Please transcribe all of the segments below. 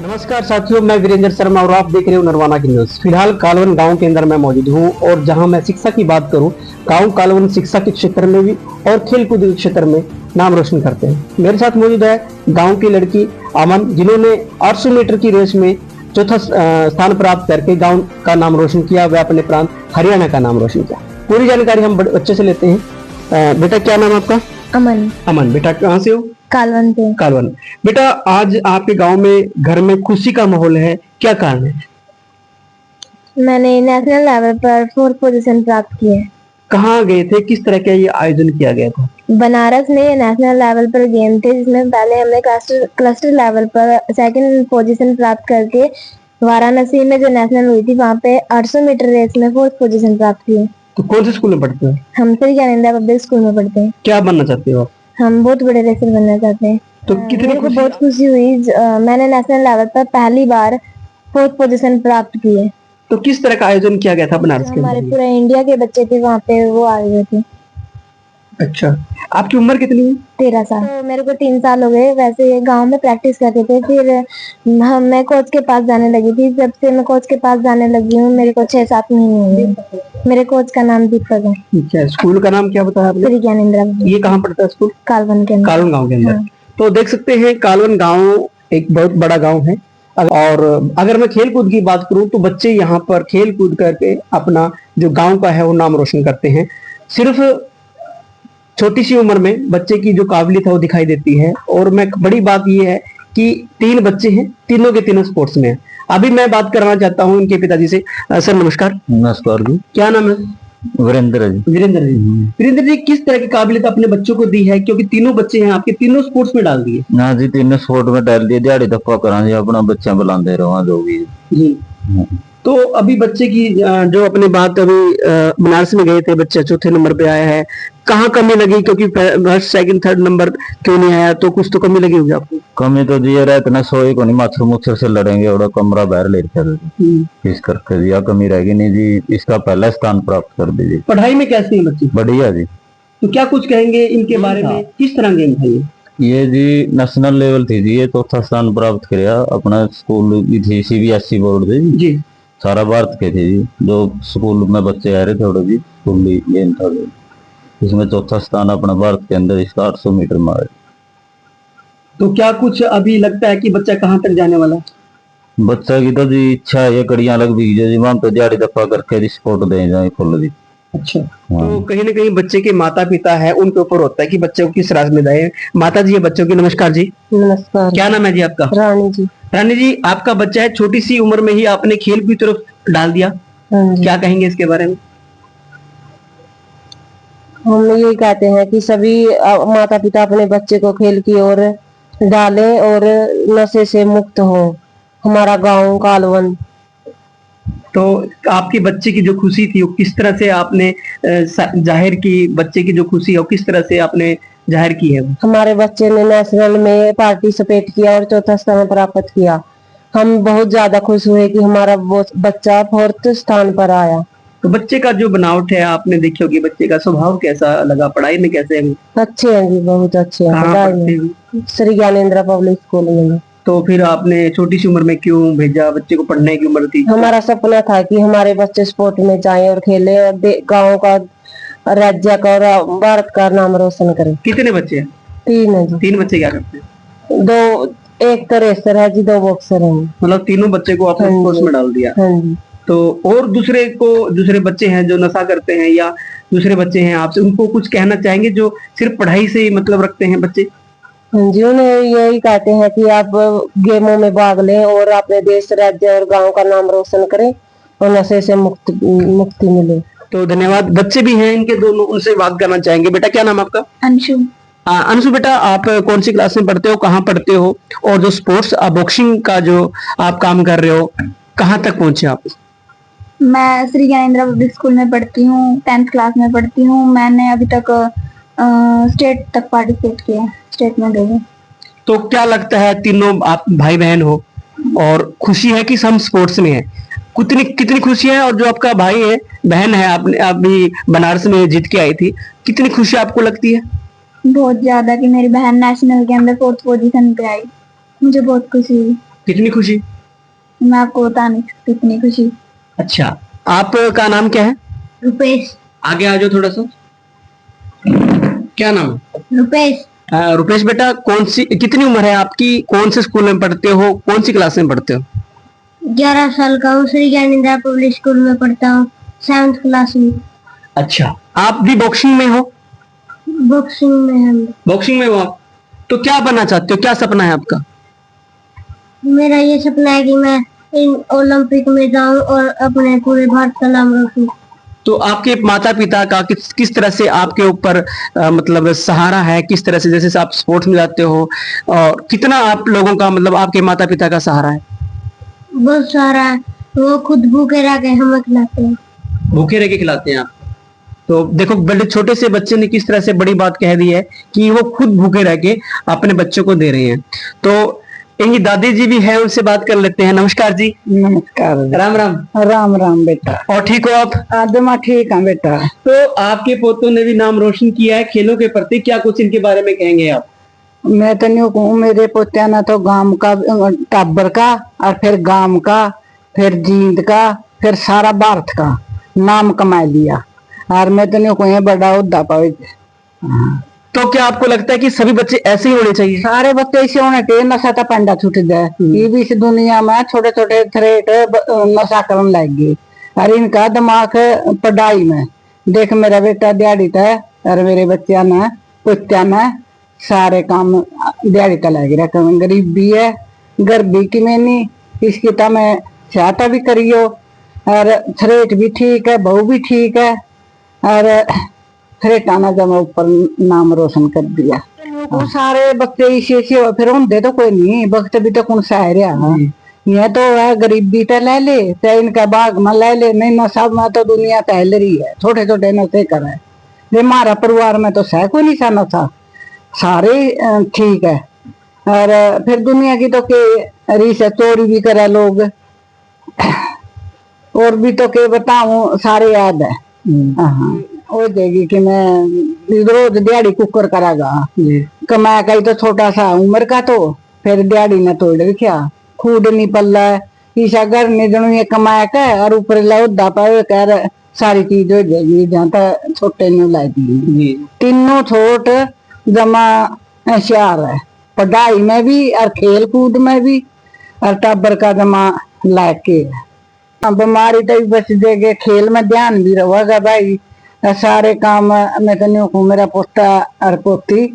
नमस्कार साथियों, मैं वीरेंद्र शर्मा और आप देख रहे हो नरवाना की न्यूज। फिलहाल कालवन गांव के अंदर मैं मौजूद हूं और जहां मैं शिक्षा की बात करूं, गांव कालवन शिक्षा के क्षेत्र में भी और खेलकूद के क्षेत्र में नाम रोशन करते हैं। मेरे साथ मौजूद है गांव की लड़की अमन, जिन्होंने 800 मीटर की रेस में चौथा स्थान प्राप्त करके गाँव का नाम रोशन किया। वह अपने प्रांत हरियाणा का नाम रोशन किया। पूरी जानकारी हम बच्चे से लेते हैं। बेटा, क्या नाम है आपका? अमन। अमन बेटा, कहाँ से हो? कालवन से। कालवन। बेटा, आज आपके गांव में घर में खुशी का माहौल है, क्या कारण है? मैंने नेशनल लेवल पर 4th पोजीशन प्राप्त की है। कहाँ गए थे? किस तरह का ये आयोजन किया गया था? बनारस में नेशनल लेवल पर गेम थे, जिसमें पहले हमने क्लस्टर लेवल पर 2nd पोजीशन प्राप्त करके वाराणसी में जो नेशनल हुई थी वहाँ पे 800 मीटर रेस में 4th पोजीशन प्राप्त की है। तो कौन से स्कूल में पढ़ते हो? हम श्री ज्ञानेंद्र पब्लिक स्कूल में पढ़ते हैं। क्या बनना चाहते हो आप? हम बहुत बड़े रेसर बनना चाहते हैं। तो कितनी मेरे को बहुत खुशी हुई। मैंने नेशनल लेवल पर पहली बार 4th पोजीशन प्राप्त की है। तो किस तरह का आयोजन किया गया था बनारस के हमारे अंदर? पूरे इंडिया के बच्चे थे वहाँ पे, वो आए हुए थे। अच्छा, आपकी उम्र कितनी है? 13 साल। तो मेरे को 3 साल हो गए। वैसे गांव में प्रैक्टिस करते थे, फिर मैं कोच के पास जाने लगी थी। जब से मैं कोच के पास जाने लगी हूँ मेरे को 6-7 महीने हुए। मेरे कोच का नाम दीपक है। ठीक है। स्कूल का नाम क्या बताया आपने? श्री ज्ञानेंद्र। ये कहाँ पड़ता है स्कूल? कालवन के अंदर। कालवन गाँव के अंदर। हाँ। तो देख सकते हैं, कालवन गाँव एक बहुत बड़ा गाँव है। और अगर मैं खेल कूद की बात करूं तो बच्चे यहाँ पर खेल कूद करके अपना जो गांव का है वो नाम रोशन करते हैं। सिर्फ छोटी सी उम्र में बच्चे की जो काबिलियत है वो दिखाई देती है। और मैं बड़ी बात ये है कि 3 बच्चे हैं, तीनों के तीनों स्पोर्ट्स में हैं। अभी मैं बात करना चाहता हूँ इनके पिताजी से। सर नमस्कार। नमस्कार जी। क्या नाम है? वीरेंद्र जी। वीरेंद्र जी। वीरेंद्र जी, किस तरह की काबिलियत अपने बच्चों को दी है, क्योंकि तीनों बच्चे हैं आपके, तीनों स्पोर्ट्स में डाल दिए? हाँ जी, तीनों स्पोर्ट में डाल दिए। दिहाड़ी धप्पा करा जी, अपना बच्चा बुलाते रहो जो भी जी। तो अभी बच्चे की जो अपने बात अभी बनारस में गए थे, बच्चा चौथे नंबर पे आया है, कहाँ कमी लगी? क्योंकि फर्स्ट सेकंड थर्ड नंबर क्यों नहीं आया? तो कुछ तो कमी लगी होगी आपको। कमी तो जी रहा इतना सोए को नहीं, मच्छर मुच्छर से लड़ेंगे और कमरा बाहर ले चल इस करके दिया, कमी रहेगी नहीं जी। इसका पहला स्थान प्राप्त कर दीजिए। पढ़ाई में कैसे है बच्चे? बढ़िया जी। तो क्या कुछ कहेंगे इनके बारे में, किस तरह गेम था ये जी नेशनल लेवल थी जी, ये चौथा स्थान प्राप्त किया। अपना स्कूल भी थी, CBSE बोर्ड थी जी। सारा भारत के थे जी। जो स्कूल में बच्चे आ रहे थोड़े जी, स्कूल गेम था जी, इसमें चौथा स्थान अपना भारत के अंदर इसका 800 मीटर में आया। तो क्या कुछ अभी लगता है कि बच्चा कहाँ तक जाने वाला? बच्चा की तो जी इच्छा है, ये कड़ियां लग भी जी, वहां पे दिहाड़ी दफा करके स्पोर्ट दे जाए फुल जी। अच्छा। तो कहीं ना कहीं बच्चे के माता पिता है, उनके ऊपर होता है कि बच्चे को किस राह में जाए। माता जी है बच्चों की, नमस्कार जी। नमस्कार। क्या नाम है जी आपका? रानी जी। रानी जी, आपका बच्चा है, छोटी सी उम्र में ही आपने खेल की तरफ डाल दिया, क्या कहेंगे इसके बारे में? हम ये कहते हैं कि सभी माता पिता अपने बच्चे को खेल की ओर डालें और नशे से मुक्त हो। हमारा गांव कालवन। तो आपके बच्चे की जो खुशी थी वो किस तरह से आपने जाहिर की? बच्चे की जो खुशी है वो किस तरह से आपने जाहिर की है? हमारे बच्चे ने नेशनल में पार्टिसिपेट किया और चौथा स्थान प्राप्त किया। हम बहुत ज्यादा खुश हुए कि हमारा वो बच्चा 4th स्थान पर आया। तो बच्चे का जो बनावट है आपने देखी होगी, बच्चे का स्वभाव कैसा लगा? पढ़ाई में कैसे है? अच्छे हैं जी, बहुत अच्छे हैं। कहाँ पढ़ाई पढ़ते में हैं? श्री ज्ञानेंद्र पब्लिक स्कूल में। तो फिर आपने छोटी सी उम्र में क्यों भेजा? बच्चे को पढ़ने की उम्र थी। हमारा सपना था कि हमारे बच्चे स्पोर्ट में जाएं और खेलें और गांव का, राज्य का और भारत का नाम रोशन करें। कितने बच्चे हैं? 3 है जी। 3 बच्चे क्या करते हैं? 2, एक तो रेसर है जी, 2 बॉक्सर हैं। मतलब तीनों बच्चे को आपने स्पोर्ट्स में डाल दिया। हाँ जी। तो और दूसरे बच्चे हैं जो नशा करते हैं या दूसरे बच्चे हैं आपसे, उनको कुछ कहना चाहेंगे जो सिर्फ पढ़ाई से ही मतलब रखते हैं बच्चे? हाँ जी, उन्हें यही कहते हैं कि आप गेमों में भाग लें और अपने देश, राज्य और गांव का नाम रोशन करें और नशे से मुक्ति मिले। तो धन्यवाद। बच्चे भी हैं इनके दोनों, उनसे बात करना चाहेंगे। बेटा, क्या नाम आपका? अंशु। अंशु बेटा, आप कौन सी क्लास में पढ़ते हो, कहाँ पढ़ते हो, और जो स्पोर्ट्स बॉक्सिंग का जो आप काम कर रहे हो, कहाँ तक पहुंचे आप? मैं श्री ज्ञानेंद्र पब्लिक स्कूल में पढ़ती हूँ, 10th क्लास में पढ़ती हूँ। मैंने अभी तक स्टेट तक पार्टिसिपेट किया, स्टेट में गई हूँ। तो क्या लगता है, तीनों आप भाई बहन हो और खुशी है कि हम स्पोर्ट्स में है, कितनी खुशी है? और जो आपका भाई है, बहन है, आपने अभी बनारस में जीत के आई थी, कितनी खुशी आपको लगती है? बहुत ज्यादा कि मेरी बहन नेशनल के अंदर 4th पोजीशन पे आई, मुझे बहुत खुशी हुई। कितनी खुशी? मैं आपको बता नहीं सकती इतनी खुशी। अच्छा, आपका नाम क्या है? रुपेश। आगे आ जाओ थोड़ा सा। क्या नाम है? रुपेश। रुपेश बेटा, कितनी उम्र है आपकी? कौन से स्कूल में पढ़ते हो? कौन सी क्लास में पढ़ते हो? 11 साल का हूँ, श्री ज्ञानेंद्रा पब्लिक स्कूल में पढ़ता हूँ, 7th क्लास में। अच्छा, आप भी बॉक्सिंग में हो? बॉक्सिंग में हम। बॉक्सिंग में हो आप? तो क्या बनना चाहते हो? क्या सपना है आपका? मेरा ये सपना है कि मैं इन ओलंपिक में जाऊं और अपने पूरे भारत का नाम रोशन। तो आपके माता पिता का किस तरह से आपके ऊपर मतलब सहारा है? किस तरह से, जैसे से आप स्पोर्ट्स में जाते हो, और कितना आप लोगों का मतलब आपके माता पिता का सहारा है? बहुत सारा है, वो खुद भूखे रह के हमें खिलाते हैं। भूखे रह के खिलाते हैं आप? तो देखो, बड़े छोटे से बच्चे ने किस तरह से बड़ी बात कह दी है कि वो खुद भूखे रह के अपने बच्चों को दे रहे हैं। तो इनकी दादी जी भी है, उनसे बात कर लेते हैं। नमस्कार जी। नमस्कार। राम राम। राम राम बेटा। और ठीक हो आप? आदमा ठीक है बेटा। तो आपके पोतों ने भी नाम रोशन किया है खेलों के प्रति, क्या कुछ इनके बारे में कहेंगे आप? मैं तो नहीं कहूँ, मेरे पोत्या ने तो गांव का, टाबर का, और फिर गांव का, फिर जींद का, फिर सारा भारत का नाम कमा लिया। और मैं तो नहीं कहूँ बड़ा उद्दा पावे। तो क्या आपको लगता है कि सभी बच्चे ऐसे ही होने चाहिए? सारे बच्चे ऐसे होने चाहिए, नशा तो पंडा छूट जाए। ये भी इस दुनिया में छोटे छोटे थ्रेट नशा करने लग गए, और इनका दिमाग पढ़ाई में। देख मेरा बेटा दिहाड़ी था, और मेरे बच्चा ने, पोत्या ने सारे काम दिहाड़ी का लग रहा। गरीब भी है, घर भी कि मैं नहीं, इसकी तो मैं चाहता भी करियो, और थ्रेट भी ठीक है, बहू भी ठीक है, और थ्रेटाना जब ऊपर नाम रोशन कर दिया। वो सारे बच्चे इसे फिर होंगे तो कोई नहीं, वक्त भी तो कौन सा है रहा। ये तो है, गरीबी तो ले ले, चाहे इनका बाग में ले ले, नहीं नशा में तो दुनिया फैल रही है, छोटे छोटे नशे करे। ये हमारा परिवार में तो सह कोई नहीं सा नशा, सारे ठीक है। और फिर दुनिया की तो के रीस है, चोरी भी करे लोग, और भी तो के बताऊं सारे याद है। हाँ, हो जाएगी कि मैं रोज दिहाड़ी कुकर करागा। कमाया का ही तो छोटा सा उम्र का, तो फिर दिहाड़ी ने तोड़ रखा, खूड नहीं पल्ला, ईसा घर नहीं जनू ये कमाया का, और ऊपर लादा पाए कर सारी चीज हो जाएगी। जहाँ तक छोटे ने ला दी, तीनों छोट जमा होशियार है, पढ़ाई में भी और खेल कूद में भी, और टाबर का जमा लाके। बीमारी तो बच जाएगी, खेल में ध्यान भी रहेगा भाई। सारे काम मैं तो नहीं कहूँ, मेरा पोता और पोती,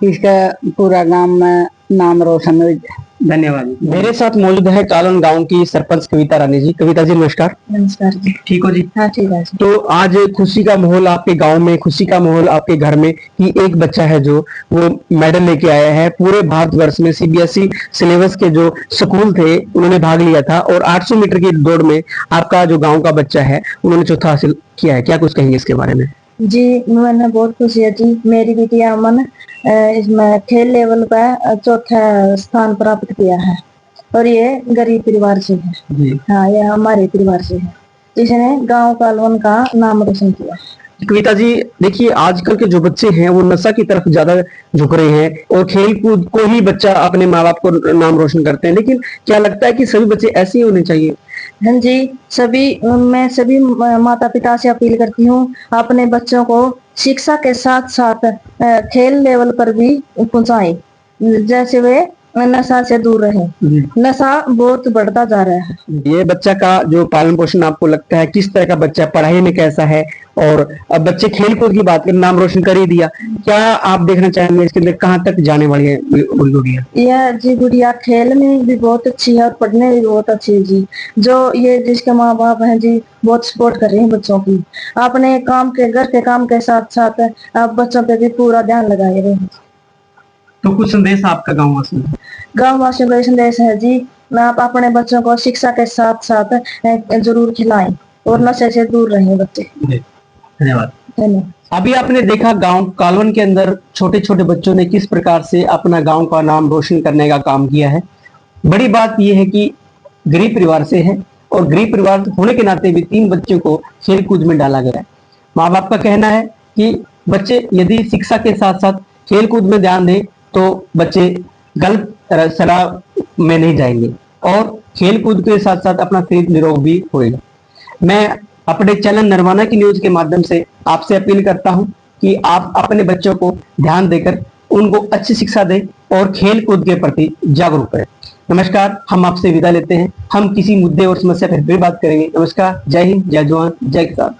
इसका पूरा गांव में नाम रोशन हो जाए। धन्यवाद। मेरे साथ मौजूद है कालोन गांव की सरपंच कविता रानी जी। कविता जी नमस्कार। नमस्कार जी। ठीक हो जी? हाँ ठीक है जी। तो आज खुशी का माहौल आपके गांव में, खुशी का माहौल आपके घर में कि एक बच्चा है जो वो मेडल लेके आया है। पूरे भारतवर्ष में सीबीएसई सिलेबस के जो स्कूल थे उन्होंने भाग लिया था, और 800 मीटर की दौड़ में आपका जो गांव का बच्चा है उन्होंने चौथा हासिल किया है। क्या कुछ कहेंगे इसके बारे में? जी मैंने बहुत खुशी है जी, मेरी बिटिया अमन इसमें खेल लेवल पर चौथा स्थान प्राप्त किया है, और ये गरीब परिवार से है जी। हाँ, ये हमारे परिवार से है, जिसने गांव कालवन का नाम रोशन किया। कविता जी देखिए, आजकल के जो बच्चे हैं वो नशा की तरफ ज्यादा झुक रहे हैं, और खेल कूद को ही बच्चा अपने माँ बाप को नाम रोशन करते हैं। लेकिन क्या लगता है कि सभी बच्चे ऐसे ही होने चाहिए? हाँ जी, मैं सभी माता पिता से अपील करती हूँ, अपने बच्चों को शिक्षा के साथ साथ खेल लेवल पर भी पहुंचाएं, जैसे वे नशा से दूर रहे। नशा बहुत बढ़ता जा रहा है। ये बच्चा का जो पालन पोषण आपको लगता है किस तरह का बच्चा, पढ़ाई में कैसा है? और अब बच्चे खेल कूद की बात कर, नाम रोशन कर ही दिया, क्या आप देखना चाहेंगे इसके अंदर कहाँ तक जाने वाली है गुड़िया? यह जी गुड़िया खेल में भी बहुत अच्छी है और पढ़ने में भी बहुत अच्छी है जी। जो ये जिसके माँ बाप हैं जी बहुत सपोर्ट कर रहे हैं बच्चों की, अपने काम के घर के काम के साथ साथ आप बच्चों पे भी पूरा ध्यान लगाए रहे हैं। तो कुछ संदेश आपका गाँव वासियों को? गाँव वासियों को संदेश है जी, आप अपने बच्चों को शिक्षा के साथ साथ जरूर खिलाएं और नशे से दूर रहें बच्चे। धन्यवाद। धन्यवाद। अभी आपने देखा गांव कालवन के अंदर छोटे छोटे बच्चों ने किस प्रकार से अपना गांव का नाम रोशन करने का काम किया है। बड़ी बात यह है कि गरीब परिवार से है, और गरीब परिवार होने के नाते भी 3 बच्चों को खेल कूद में डाला गया है। माँ बाप का कहना है कि बच्चे यदि शिक्षा के साथ साथ खेल कूद में ध्यान दें तो बच्चे गलत सलाह में नहीं जाएंगे। और खेल कूद के साथ साथ अपना शरीर निरोग भी होएगा। मैं अपने चैनल नरवाना की न्यूज के माध्यम से आपसे अपील करता हूं कि आप अपने बच्चों को ध्यान देकर उनको अच्छी शिक्षा दें और खेल कूद के प्रति जागरूक करें। नमस्कार, हम आपसे विदा लेते हैं। हम किसी मुद्दे और समस्या पर फिर बात करेंगे। नमस्कार, जय हिंद, जय जवान, जय किसान।